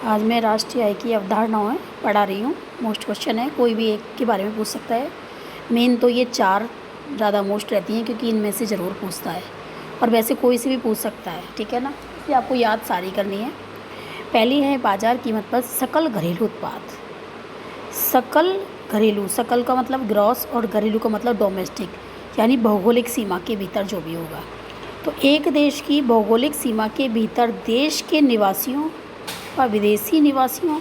आज मैं राष्ट्रीय आय की अवधारणाएं पढ़ा रही हूँ। मोस्ट क्वेश्चन है, कोई भी एक के बारे में पूछ सकता है। मेन तो ये चार ज़्यादा मोस्ट रहती हैं क्योंकि इनमें से ज़रूर पूछता है, और वैसे कोई से भी पूछ सकता है, ठीक है ना। ये आपको याद सारी करनी है। पहली है बाजार कीमत पर सकल घरेलू उत्पाद। सकल घरेलू, सकल का मतलब ग्रॉस और घरेलू का मतलब डोमेस्टिक, यानी भौगोलिक सीमा के भीतर जो भी होगा। तो एक देश की भौगोलिक सीमा के भीतर देश के निवासियों व विदेशी निवासियों,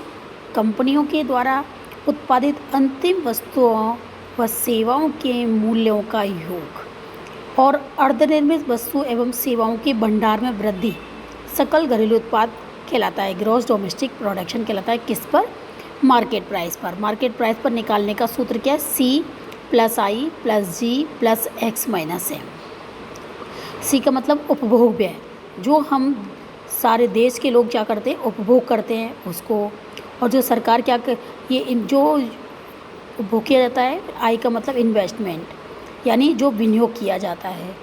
कंपनियों के द्वारा उत्पादित अंतिम वस्तुओं व सेवाओं के मूल्यों का योग और अर्धनिर्मित वस्तु एवं सेवाओं के भंडार में वृद्धि सकल घरेलू उत्पाद कहलाता है। ग्रॉस डोमेस्टिक प्रोडक्शन कहलाता है। किस पर? मार्केट प्राइस पर। मार्केट प्राइस पर निकालने का सूत्र क्या है? C+I+G+X-M। सी का मतलब उपभोग व्यय, जो हम सारे देश के लोग क्या करते हैं, उपभोग करते हैं उसको, और जो सरकार क्या ये जो उपभोग किया जाता है। आई का मतलब इन्वेस्टमेंट, यानी जो विनियोग किया जाता है।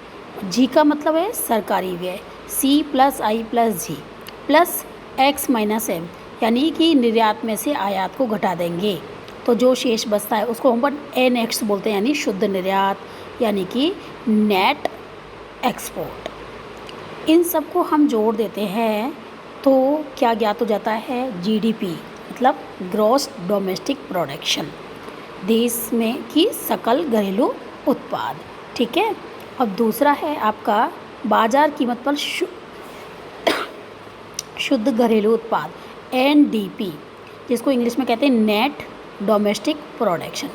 जी का मतलब है सरकारी व्यय। C+I+G+X-M, यानी कि निर्यात में से आयात को घटा देंगे तो जो शेष बचता है उसको हम NX बोलते हैं, यानी शुद्ध निर्यात, यानी कि नेट एक्सपोर्ट। इन सब को हम जोड़ देते हैं तो क्या ज्ञात हो जाता है? GDP मतलब ग्रॉस डोमेस्टिक प्रोडक्शन, देश में की सकल घरेलू उत्पाद, ठीक है। अब दूसरा है आपका बाजार कीमत पर शुद्ध घरेलू उत्पाद, NDP, जिसको इंग्लिश में कहते हैं नेट डोमेस्टिक प्रोडक्शन।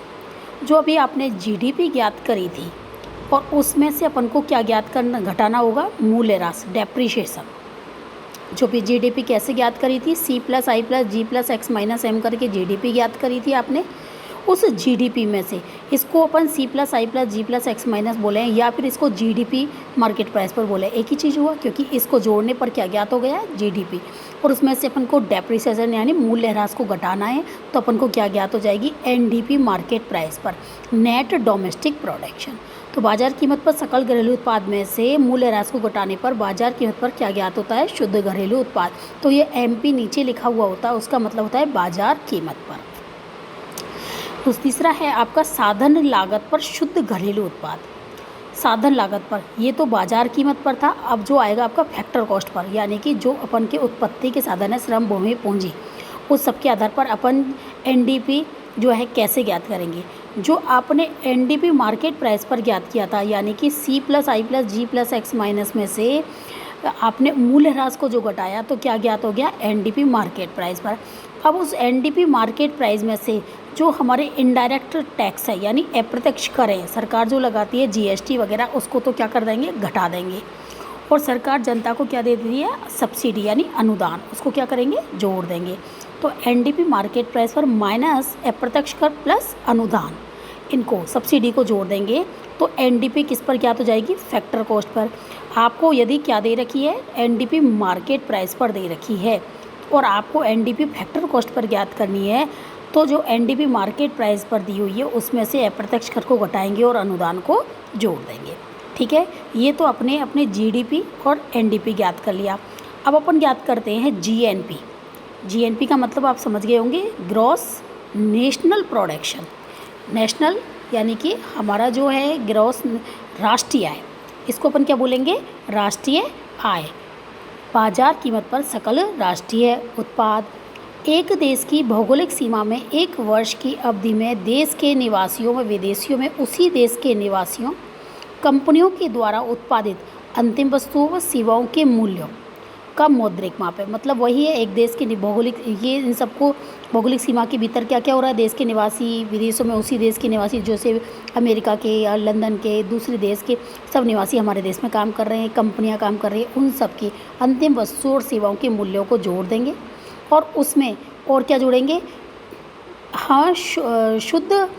जो अभी आपने GDP ज्ञात करी थी और उसमें से अपन को क्या ज्ञात करना, घटाना होगा मूल्यह्रास, डेप्रिशिएशन। जो भी GDP कैसे ज्ञात करी थी? C+I+G+X-M करके GDP ज्ञात करी थी आपने। उस GDP में से इसको अपन C+I+G+X- बोले हैं, या फिर इसको GDP मार्केट प्राइस पर बोले, एक ही चीज़ हुआ, क्योंकि इसको जोड़ने पर क्या ज्ञात हो गया? GDP। और उसमें से अपन को डेप्रिसिएशन यानी मूल्यह्रास को घटाना है तो अपन को क्या ज्ञात हो जाएगी? NDP मार्केट प्राइस पर, नेट डोमेस्टिक प्रोडक्शन। तो बाजार कीमत पर सकल घरेलू उत्पाद में से मूल्यह्रास को घटाने पर बाजार कीमत पर क्या ज्ञात होता है? शुद्ध घरेलू उत्पाद। तो ये MP नीचे लिखा हुआ होता है, उसका मतलब होता है बाजार कीमत पर। तो तीसरा है आपका साधन लागत पर शुद्ध घरेलू उत्पाद। साधन लागत पर, ये तो बाजार कीमत पर था। अब जो आएगा आपका फैक्टर कॉस्ट पर, यानी कि जो अपन के उत्पत्ति के साधन है, श्रम, भूमि, पूंजी, उस सब के आधार पर अपन NDP जो है कैसे ज्ञात करेंगे? जो आपने NDP मार्केट प्राइस पर ज्ञात किया था, यानी कि C+I+G+X- में से आपने मूल्यह्रास को जो घटाया तो क्या ज्ञात हो गया? NDP मार्केट प्राइस पर। अब उस NDP मार्केट प्राइस में से जो हमारे इनडायरेक्ट टैक्स है, यानी अप्रत्यक्ष कर है, सरकार जो लगाती है GST वगैरह, उसको तो क्या कर देंगे? घटा देंगे। और सरकार जनता को क्या दे देती है? सब्सिडी यानी अनुदान, उसको क्या करेंगे? जोड़ देंगे। तो NDP मार्केट प्राइस पर माइनस अप्रत्यक्ष कर प्लस अनुदान, इनको सब्सिडी को जोड़ देंगे तो NDP किस पर ज्ञात हो जाएगी? Factor cost per. आपको यदि क्या दे रखी है? NDP मार्केट प्राइस पर दे रखी है, और आपको NDP फैक्टर कॉस्ट पर ज्ञात करनी है, तो जो NDP मार्केट प्राइस पर दी हुई है उसमें से अप्रत्यक्ष कर को घटाएंगे और अनुदान को जोड़ देंगे, ठीक है। ये तो अपने अपने GDP और NDP ज्ञात कर लिया। अब अपन ज्ञात करते हैं GNP। GNP का मतलब आप समझ गए होंगे, ग्रॉस नेशनल प्रोडक्शन। नेशनल यानी कि हमारा जो है ग्रॉस राष्ट्रीय आय, इसको अपन क्या बोलेंगे? राष्ट्रीय आय। बाजार कीमत पर सकल राष्ट्रीय उत्पाद। एक देश की भौगोलिक सीमा में एक वर्ष की अवधि में देश के निवासियों व विदेशियों में उसी देश के निवासियों, कंपनियों के द्वारा उत्पादित अंतिम वस्तुओं व सेवाओं के मूल्यों का मौद्रिक माप है। मतलब वही है, एक देश के भौगोलिक, ये इन सबको भौगोलिक सीमा के भीतर क्या क्या हो रहा है? देश के निवासी, विदेशों में उसी देश के निवासी, जैसे अमेरिका के या लंदन के, दूसरे देश के सब निवासी हमारे देश में काम कर रहे हैं, कंपनियां काम कर रही हैं, उन सब की अंतिम वस्तुओं और सेवाओं के मूल्यों को जोड़ देंगे। और उसमें और क्या जोड़ेंगे? हाँ, शुद्ध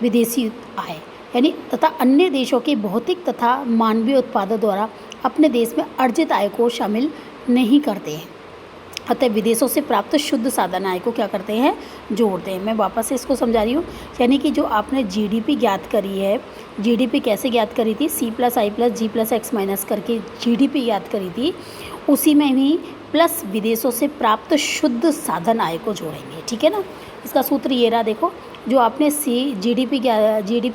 विदेशी आय, यानी तथा अन्य देशों के भौतिक तथा मानवीय उत्पादों द्वारा अपने देश में अर्जित आय को शामिल नहीं करते हैं। अतः विदेशों से प्राप्त शुद्ध साधन आय को क्या करते हैं? जोड़ते हैं। मैं वापस से इसको समझा रही हूँ, यानी कि जो आपने GDP ज्ञात करी है, GDP कैसे ज्ञात करी थी? C+I+G+X- करके GDP ज्ञात करी थी, उसी में भी प्लस विदेशों से प्राप्त शुद्ध साधन आय को जोड़ेंगे। ठीक है ना। इसका सूत्र ये रहा, देखो जो आपने जीडीपी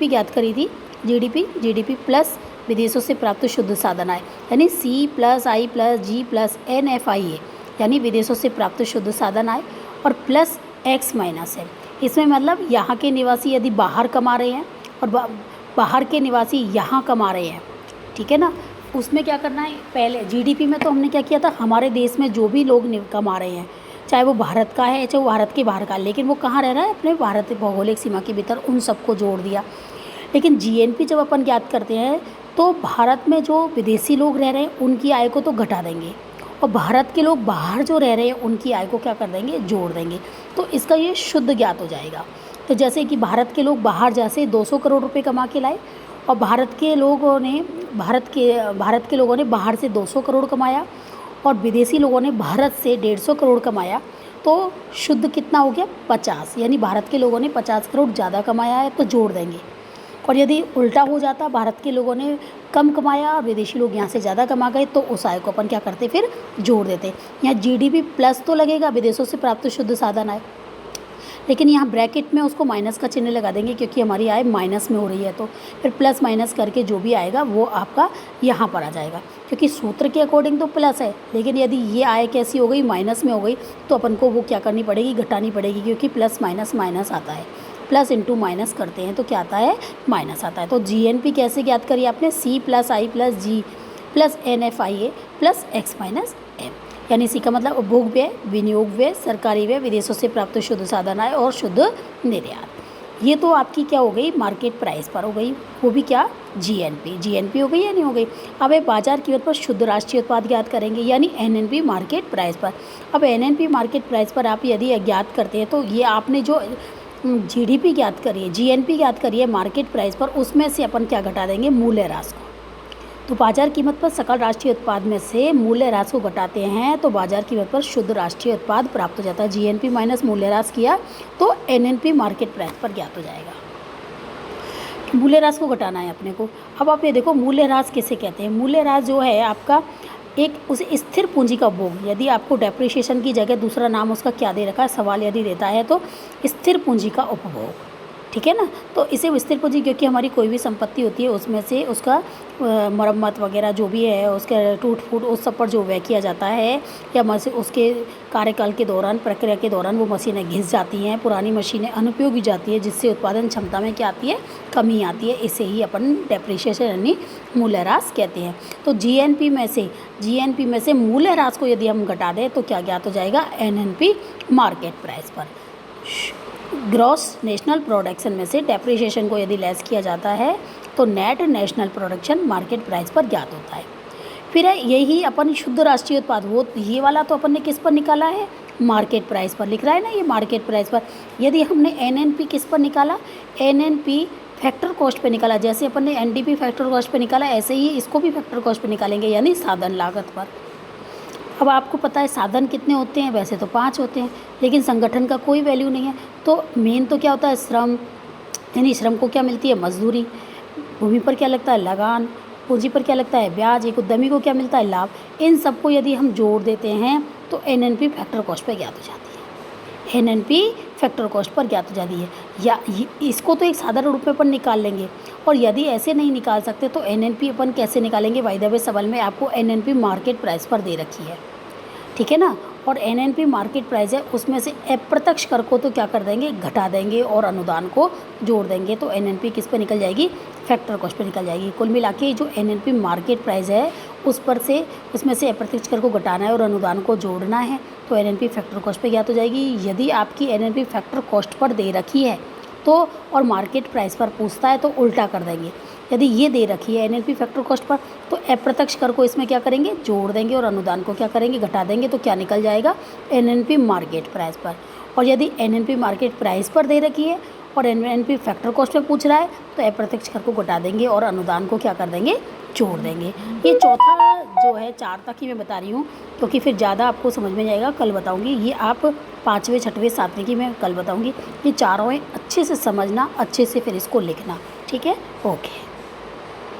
ज्ञात करी थी, जीडीपी प्लस विदेशों से प्राप्त शुद्ध साधन आय, यानी सी plus I plus G plus NFIA, यानी विदेशों से प्राप्त शुद्ध साधन आय, और प्लस एक्स माइनस है। इसमें मतलब यहाँ के निवासी यदि बाहर कमा रहे हैं और बाहर के निवासी यहाँ कमा रहे हैं, ठीक है ना, उसमें क्या करना है, पहले जीडीपी में तो हमने क्या किया था, हमारे देश में जो भी लोग कमा रहे हैं, चाहे वो भारत का है चाहे वो भारत के बाहर का, लेकिन वो कहाँ रह रहा है, अपने भारत भौगोलिक सीमा के भीतर, उन सबको जोड़ दिया। लेकिन जीएनपी जब अपन ज्ञात करते हैं तो भारत में जो विदेशी लोग रह रहे हैं उनकी आय को तो घटा देंगे, और भारत के लोग बाहर जो रह रहे हैं उनकी आय को क्या कर देंगे, जोड़ देंगे। तो इसका ये शुद्ध ज्ञात हो जाएगा। तो जैसे कि भारत के लोग बाहर जैसे 200 करोड़ रुपए कमा के लाए, और भारत के लोगों ने बाहर से 200 करोड़ कमाया, और विदेशी लोगों ने भारत से 150 करोड़ कमाया, तो शुद्ध कितना हो गया, 50। यानी भारत के लोगों ने 50 करोड़ ज़्यादा कमाया है तो जोड़ देंगे। और यदि उल्टा हो जाता, भारत के लोगों ने कम कमाया और विदेशी लोग यहाँ से ज़्यादा कमा गए, तो उस आय को अपन क्या करते, फिर जोड़ देते। यहाँ जीडीपी प्लस तो लगेगा, विदेशों से प्राप्त शुद्ध साधन आय, लेकिन यहाँ ब्रैकेट में उसको माइनस का चिन्ह लगा देंगे, क्योंकि हमारी आय माइनस में हो रही है। तो फिर प्लस माइनस करके जो भी आएगा वो आपका यहाँ पर आ जाएगा, क्योंकि सूत्र के अकॉर्डिंग तो प्लस है, लेकिन यदि ये आय कैसी हो गई, माइनस में हो गई, तो अपन को वो क्या करनी पड़ेगी, घटानी पड़ेगी, क्योंकि प्लस माइनस माइनस आता है, प्लस इंटू माइनस करते हैं तो क्या आता है, माइनस आता है। तो जीएनपी कैसे ज्ञात करिए आपने, C plus I plus G plus NFIA plus X minus M, यानी इसी का मतलब उपभोग व्यय, विनियोग व्यय, सरकारी व्यय, विदेशों से प्राप्त शुद्ध साधन आय और शुद्ध निर्यात। ये तो आपकी क्या हो गई, मार्केट प्राइस पर हो गई, वो भी क्या, जीएनपी हो गई या नहीं हो गई। अब ये बाजार कीमत पर शुद्ध राष्ट्रीय उत्पाद ज्ञात करेंगे, यानी NNP मार्केट प्राइस पर। अब NNP मार्केट प्राइस पर आप यदि ज्ञात करते हैं तो ये आपने जो जीडीपी ज्ञात करिए, जीएनपी ज्ञात करिए मार्केट प्राइस पर, उसमें से अपन क्या घटा देंगे, मूल्य ह्रास को। तो बाजार कीमत पर सकल राष्ट्रीय उत्पाद में से मूल्य ह्रास को घटाते हैं तो बाजार कीमत पर शुद्ध राष्ट्रीय उत्पाद प्राप्त हो जाता है। जीएनपी माइनस मूल्य ह्रास किया तो एनएनपी मार्केट प्राइस पर ज्ञात हो जाएगा। मूल्य ह्रास को घटाना है अपने को। अब आप ये देखो मूल्य ह्रास किसे कहते हैं। मूल्य ह्रास जो है आपका एक उस स्थिर पूंजी का उपभोग, यदि आपको डेप्रिसिएशन की जगह दूसरा नाम उसका क्या दे रखा है, सवाल यदि देता है तो स्थिर पूंजी का उपभोग, ठीक है ना। तो इसे स्थिर पूंजी, क्योंकि हमारी कोई भी संपत्ति होती है उसमें से उसका मरम्मत वगैरह जो भी है, उसके टूट फूट उस सब पर जो व्यय किया जाता है, या उसके कार्यकाल के दौरान, प्रक्रिया के दौरान वो मशीनें घिस जाती हैं, पुरानी मशीनें अनुपयोगी जाती है, जिससे उत्पादन क्षमता में क्या आती है, कमी आती है। इसे ही अपन डेप्रिसिएशन यानी मूल्य ह्रास कहते हैं। तो जीएनपी में से मूल्य ह्रास को यदि हम घटा दें तो क्या ज्ञात हो जाएगा, एनएनपी मार्केट प्राइस पर। ग्रॉस नेशनल प्रोडक्शन में से डेप्रिसिएशन को यदि लेस किया जाता है तो net national production market price पर ज्ञात होता है। फिर है यही अपन शुद्ध राष्ट्रीय उत्पाद, वो ये वाला तो अपन ने किस पर निकाला है, मार्केट प्राइस पर लिख रहा है ना, ये मार्केट प्राइस पर। यदि हमने एनएनपी किस पर निकाला, एनएनपी फैक्टर कॉस्ट पे निकाला। जैसे अपन ने एनडीपी फैक्टर कॉस्ट पे निकाला, ऐसे ही इसको भी फैक्टर कॉस्ट पे निकालेंगे, यानी साधन लागत पर। अब आपको पता है साधन कितने होते हैं, वैसे तो 5 होते हैं, लेकिन संगठन का कोई वैल्यू नहीं है। तो मेन तो क्या होता है, श्रम, यानी श्रम को क्या मिलती है, मजदूरी। भूमि पर क्या लगता है, लगान। पूंजी पर क्या लगता है, ब्याज। एक उद्यमी को क्या मिलता है, लाभ। इन सबको यदि हम जोड़ देते हैं तो एनएनपी फैक्टर कॉस्ट पर ज्ञात हो जाती है। एनएनपी फैक्टर कॉस्ट पर ज्ञात हो जाती है। या इसको तो एक साधारण रूप में अपन निकाल लेंगे, और यदि ऐसे नहीं निकाल सकते तो एनएनपी अपन कैसे निकालेंगे। बाय द वे सवाल में आपको एनएनपी मार्केट प्राइस पर दे रखी है, ठीक है ना। और एनएनपी मार्केट प्राइस है, उसमें से अप्रत्यक्ष कर को तो क्या कर देंगे, घटा देंगे, और अनुदान को जोड़ देंगे। तो एनएनपी किस पे निकल जाएगी, फैक्टर कॉस्ट पे निकल जाएगी। कुल मिला के जो एनएनपी मार्केट प्राइस है उसमें से अप्रत्यक्ष कर को घटाना है और अनुदान को जोड़ना है, तो एनएनपी फैक्टर कॉस्ट पे ज्ञात हो जाएगी। यदि आपकी एनएनपी फैक्टर कॉस्ट पर दे रखी है तो, और मार्केट प्राइस पर पूछता है तो उल्टा कर देंगे। यदि ये दे रखी है एनएनपी फैक्टर कॉस्ट पर, तो अप्रत्यक्ष कर को इसमें क्या करेंगे, जोड़ देंगे, और अनुदान को क्या करेंगे, घटा देंगे। तो क्या निकल जाएगा, एनएनपी मार्केट प्राइस पर। और यदि एनएनपी मार्केट प्राइस पर दे रखी है और एनएनपी फैक्टर कॉस्ट में पूछ रहा है तो अप्रत्यक्ष कर को घटा देंगे और अनुदान को क्या कर देंगे, जोड़ देंगे। ये चौथा जो है 4 तक ही मैं बता रही हूँ, क्योंकि फिर ज़्यादा आपको समझ में जाएगा, कल बताऊँगी। ये आप 5वें 6वें 7वें की मैं कल बताऊँगी। ये चारों अच्छे से समझना, अच्छे से फिर इसको लिखना, ठीक है। ओके।